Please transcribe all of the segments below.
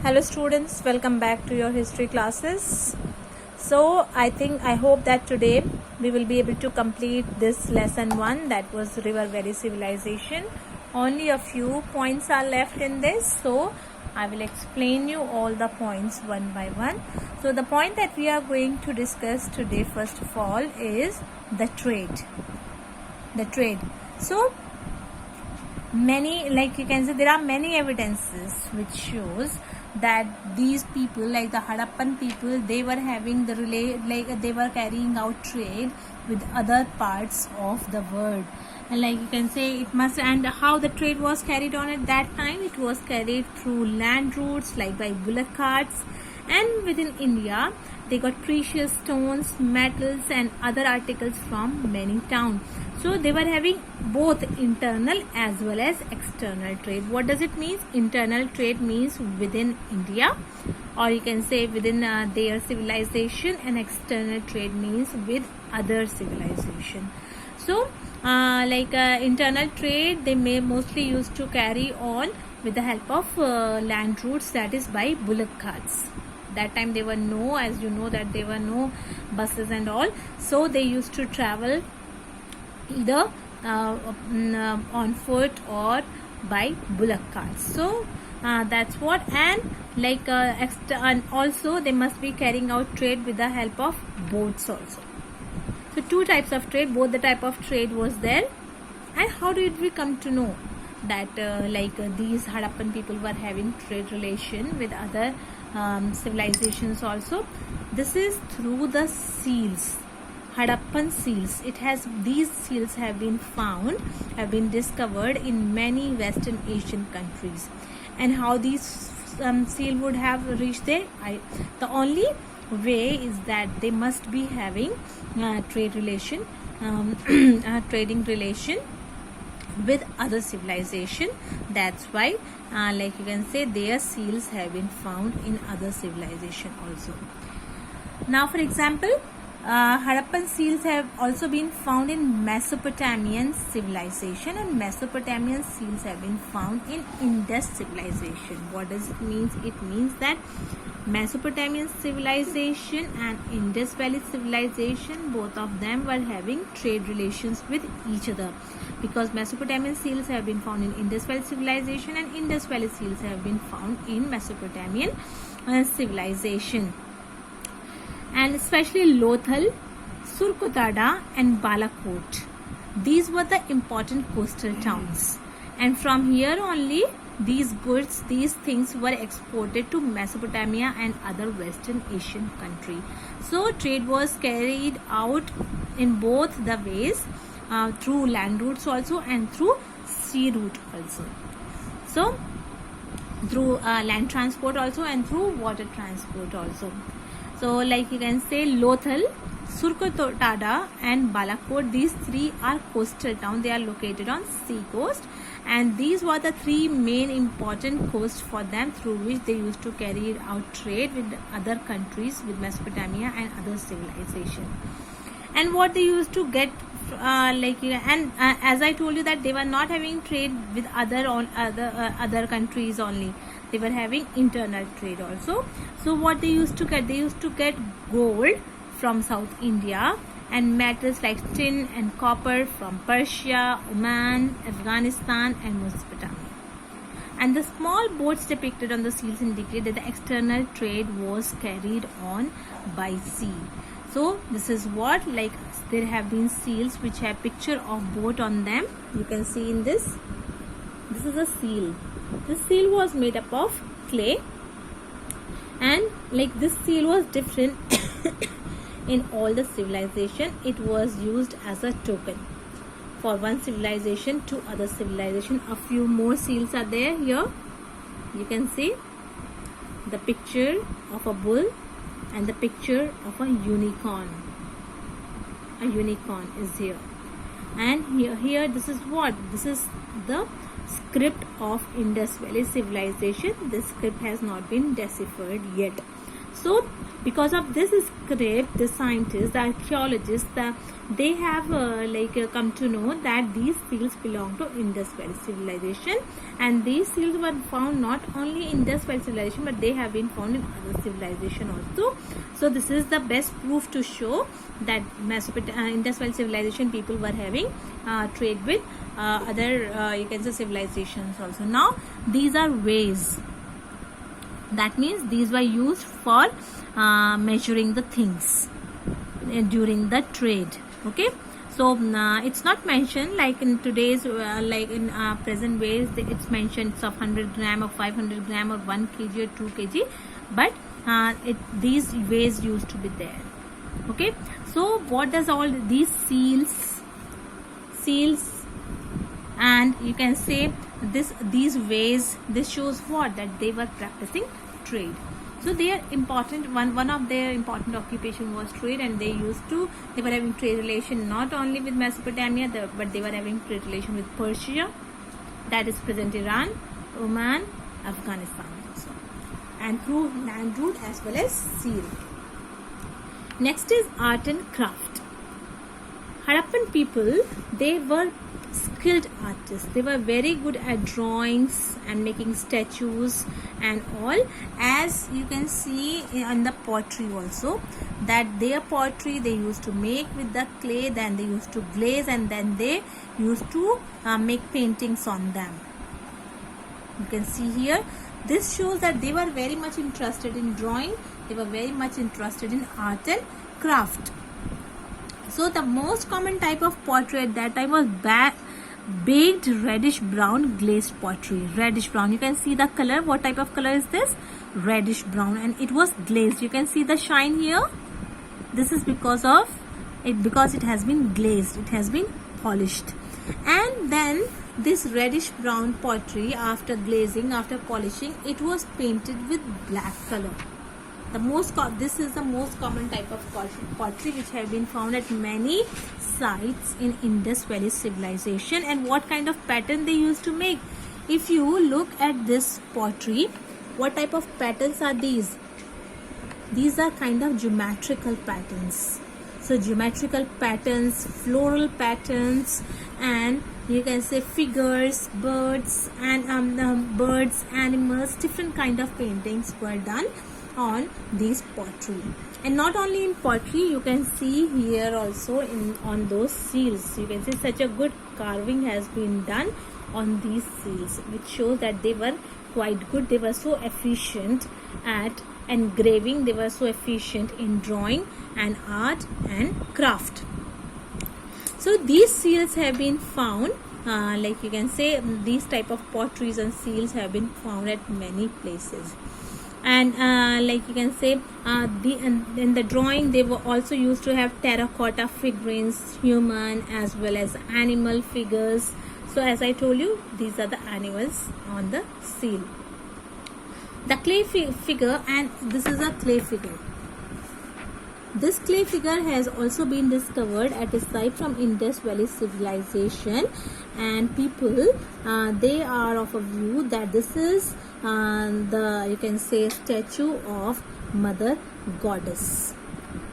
Hello students, welcome back to your history classes. So I hope that today we will be able to complete this lesson 1, that was River Valley Civilization. Only a few points are left in this, so I will explain you all the points one by one. So the point that we are going to discuss today first of all is the trade. So many, like you can say, there are many evidences which shows that these people, like the Harappan people, they were having they were carrying out trade with other parts of the world. And like you can say, and how the trade was carried on at that time, it was carried through land routes like by bullock carts, and within India they got precious stones, metals and other articles from many towns. So they were having both internal as well as external trade. What does it mean? Internal trade means within India, or you can say within their civilization, and external trade means with other civilization. So internal trade, they may mostly used to carry on with the help of land routes, that is by bullock carts. That time there were no, as you know, that there were no buses and all, so they used to travel either on foot or by bullock carts. So that's what. And and also they must be carrying out trade with the help of boats also. So two types of trade, both the type of trade was there. And how did we come to know that these Harappan people were having trade relation with other civilizations also? This is through the seals, Harappan seals. These seals have been discovered in many Western Asian countries. And how these seal would have reached there? The only way is that they must be having trade relation, trading relation with other civilization. That's why like you can say, their seals have been found in other civilization also. Now for example, Harappan seals have also been found in Mesopotamian civilization, and Mesopotamian seals have been found in Indus civilization. What does it mean? It means that Mesopotamian civilization and Indus Valley civilization, both of them were having trade relations with each other, because Mesopotamian seals have been found in Indus Valley civilization and Indus Valley seals have been found in Mesopotamian civilization. And especially Lothal, Surkotada and Balakot, these were the important coastal towns, and from here only these goods, these things were exported to Mesopotamia and other Western Asian countries. So trade was carried out in both the ways, through land routes also and through sea route also. So through land transport also and through water transport also. So like you can say, Lothal, Surkotada and Balakot, these three are coastal towns. They are located on sea coast, and these were the three main important coasts for them, through which they used to carry out trade with other countries, with Mesopotamia and other civilization. And what they used to get, as I told you, that they were not having trade with other countries only. They were having internal trade also. So what they used to get? They used to get gold from South India, and metals like tin and copper from Persia, Oman, Afghanistan and Mesopotamia. And the small boats depicted on the seals indicate that the external trade was carried on by sea. So this is what, like, there have been seals which have picture of boat on them. You can see in this. This is a seal. This seal was made up of clay, and like this seal was different in all the civilization. It was used as a token for one civilization to other civilization. A few more seals are there here. You can see the picture of a bull and the picture of a unicorn. A unicorn is here, and here this is what? This is the script of Indus Valley civilization. This script has not been deciphered yet. So because of this script, the scientists, the archaeologists, they have come to know that these seals belong to Indus Valley civilization, and these seals were found not only in Indus Valley civilization, but they have been found in other civilization also. So this is the best proof to show that Indus Valley civilization people were having trade with other you can say civilizations also. Now these are ways. That means these were used for measuring the things during the trade. Okay, so it's not mentioned like in today's like in present ways. It's mentioned it's of 100 gram or 500 gram or 1 kg or 2 kg, but these ways used to be there. Okay, so what does all these seals and you can say these ways, this shows what, that they were practicing trade. So they are important. One of their important occupation was trade, and they were having trade relation not only with Mesopotamia, but they were having trade relation with Persia, that is present Iran, Oman, Afghanistan also, and through land route as well as sea route. Next is art and craft. Harappan people, they were skilled artists. They were very good at drawings and making statues and all, as you can see in the pottery also, that their pottery they used to make with the clay, then they used to glaze, and then they used to make paintings on them. You can see here, this shows that they were very much interested in drawing. They were very much interested in art and craft. So the most common type of pottery at that time was baked reddish brown glazed pottery. Reddish brown, you can see the color. What type of color is this? Reddish brown, and it was glazed. You can see the shine here. This is because it has been glazed, it has been polished. And then this reddish brown pottery, after glazing, after polishing, it was painted with black color. This is the most common type of pottery which have been found at many sites in Indus Valley civilization. And what kind of pattern they used to make? If you look at this pottery, what type of patterns are these? These are kind of geometrical patterns. So geometrical patterns, floral patterns, and you can say figures, birds, and birds, animals, different kind of paintings were done on these pottery. And not only in pottery, you can see here also on those seals, you can see such a good carving has been done on these seals, which shows that they were quite good. They were so efficient at engraving, they were so efficient in drawing and art and craft. So these seals have been found like you can say these type of potteries and seals have been found at many places. And like you can say in the drawing, they were also used to have terracotta figurines, human as well as animal figures. So as I told you, these are the animals on the seal. The clay figure, and this is a clay figure. This clay figure has also been discovered at a site from Indus Valley civilization, and people they are of a view that this is you can say statue of Mother Goddess,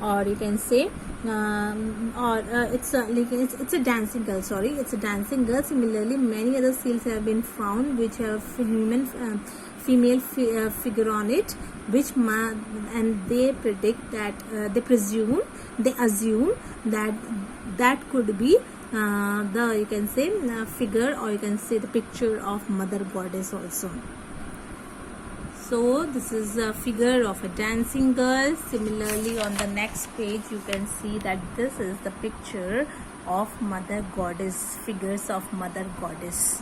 or you can say it's a dancing girl. Sorry, it's a dancing girl. Similarly, many other seals have been found which have female figure on it, and they predict that they assume that could be you can say figure, or you can say the picture of Mother Goddess also. So this is a figure of a dancing girl. Similarly, on the next page you can see that this is the picture of Mother Goddess, figures of Mother Goddess.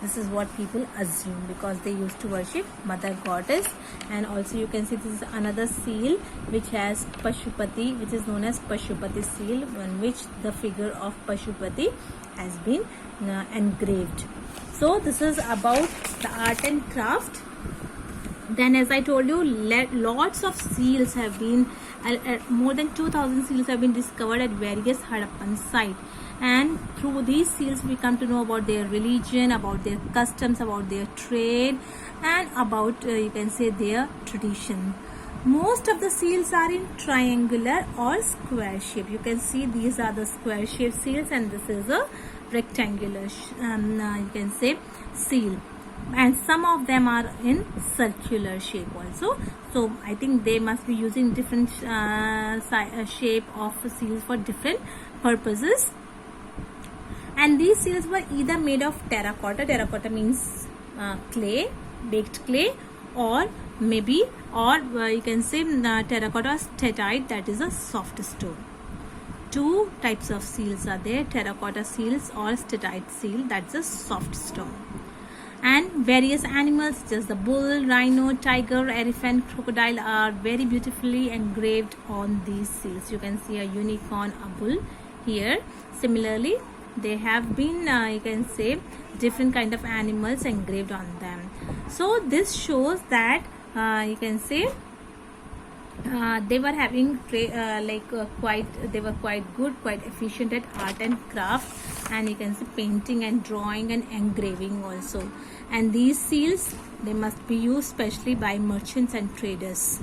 This is what people assume because they used to worship Mother Goddess. And also you can see this is another seal which has Pashupati, which is known as Pashupati seal, on which the figure of Pashupati has been engraved. So this is about the art and craft. Then as I told you, lots of seals have been, more than 2000 seals have been discovered at various Harappan sites. And through these seals we come to know about their religion, about their customs, about their trade, and about you can say their tradition. Most of the seals are in triangular or square shape. You can see these are the square shape seals and this is a rectangular you can say seal, and some of them are in circular shape also. So I think they must be using different shape of seals for different purposes. And these seals were either made of terracotta. Terracotta means clay, baked clay, or maybe you can say terracotta statite, that is a soft stone. Two types of seals are there, terracotta seals or statite seal, that's a soft stone. And various animals such as the bull, rhino, tiger, elephant, crocodile are very beautifully engraved on these seals. You can see a unicorn, a bull here. Similarly, they have been you can say different kind of animals engraved on them. So this shows that you can say they were having they were quite good, quite efficient at art and craft, and you can see painting and drawing and engraving also. And these seals, they must be used specially by merchants and traders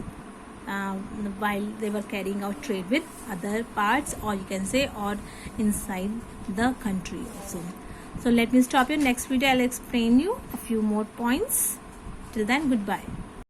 while they were carrying out trade with other parts, or you can say or inside the country also. So let me stop here. Next video I'll explain you a few more points. Till then, goodbye.